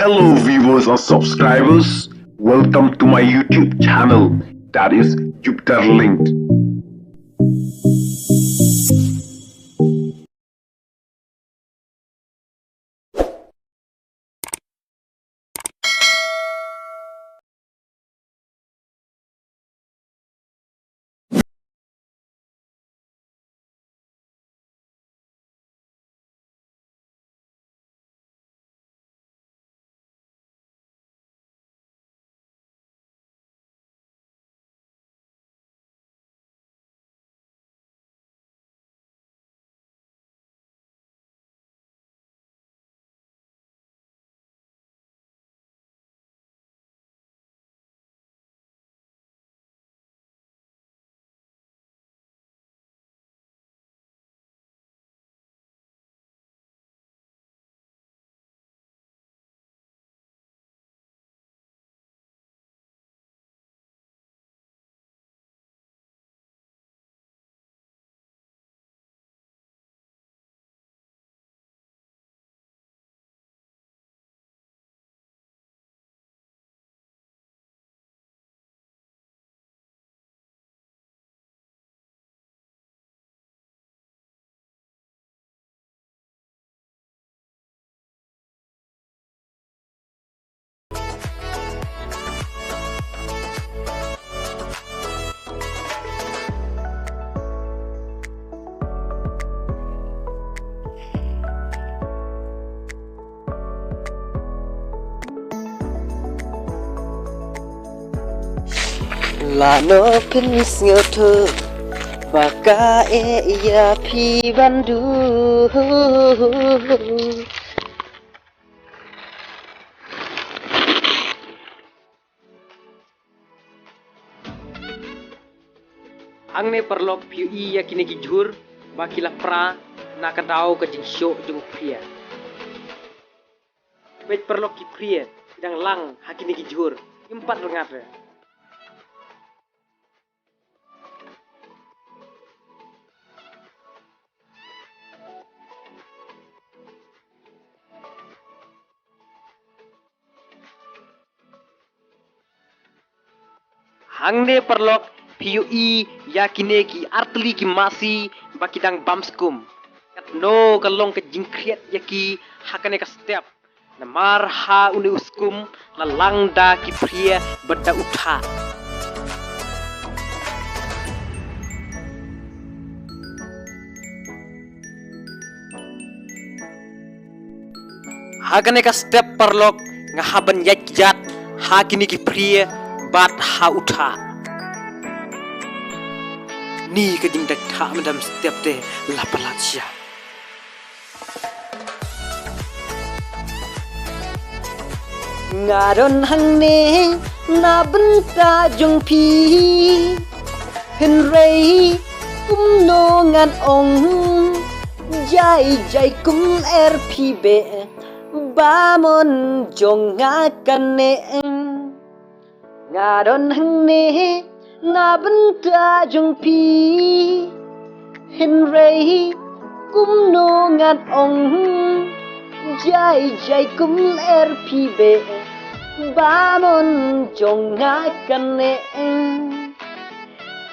Hello viewers or subscribers, welcome to my YouTube channel, that is Jupiter Linked. Lano penis ngoto baka iya pi bandu ang ne perlok piu iya kini gijur bakila pra nakadao ka jing syok jung pria bet perlok ki pria dang lang hakini gijur empat rengat re. Hangne perlok PUI yakine ki artli ki masi bakidang bamskum kat no kalong ke jingkriat yaki hakane ka step namar ha uni uskum la langda ki pria beda utha hakane ka step perlok ngahaban yajat hakini ki pria bat ha utha ni ka ding dak tha madam step te la palacia ngaron hangne na benta jong pi hen rei no ngan ong jai jai kum rpb bamon jong ngakane ngaron hangne na benta jong pi hen rei kum no ngat ong jai jai kum rpb bamon jong ngakane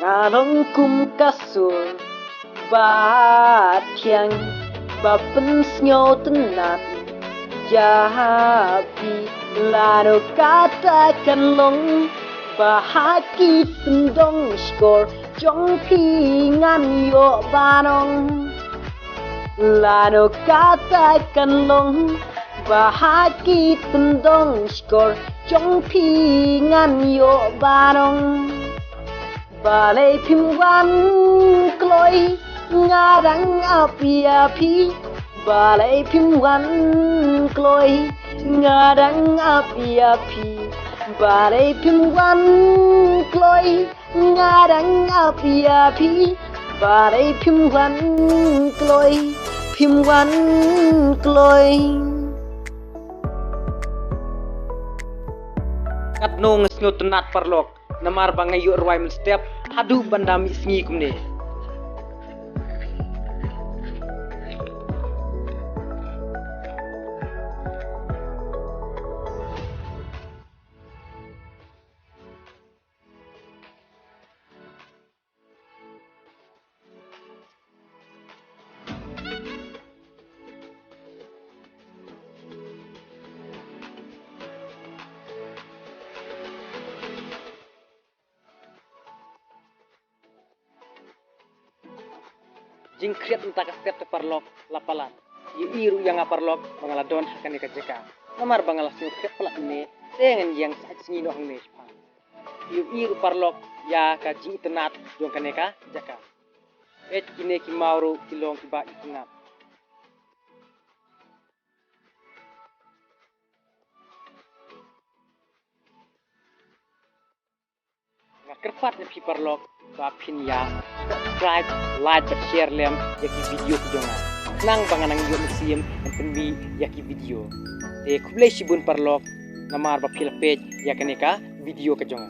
ngarong kum kasur ba thiang ba pen snyo tenat jahapi lano katakan long bahaki tendong skor jong pingan yo banong lano katakan long bahaki tendong skor jong pingan yo banong balai pimwan kloi ngarang api api balai pimwan kloi ngarang api api balai pimwan kloi ngarang api api balai pimwan kloi kat nong sngot nat perlok namar bangayu ruai men step hadu bandami sngi kumne jingkriat entah ka step te parlok lapalan. Iru yang aparlok bangaladon hakane ka jeka. Namar bangalas ni krep pelak ne tengen yang saat singino hang ne. Iru parlok ya ka jing itenat jong kane ka jaka. Kine ki mauro kilong kiba itenat. Kerpat ni pi parlok ba pin ya subscribe like dan share lem yaki video ki jonga nang banganang yo musim en penbi yaki video te kublai sibun parlok namar ba pil page yakane ka video ka jonga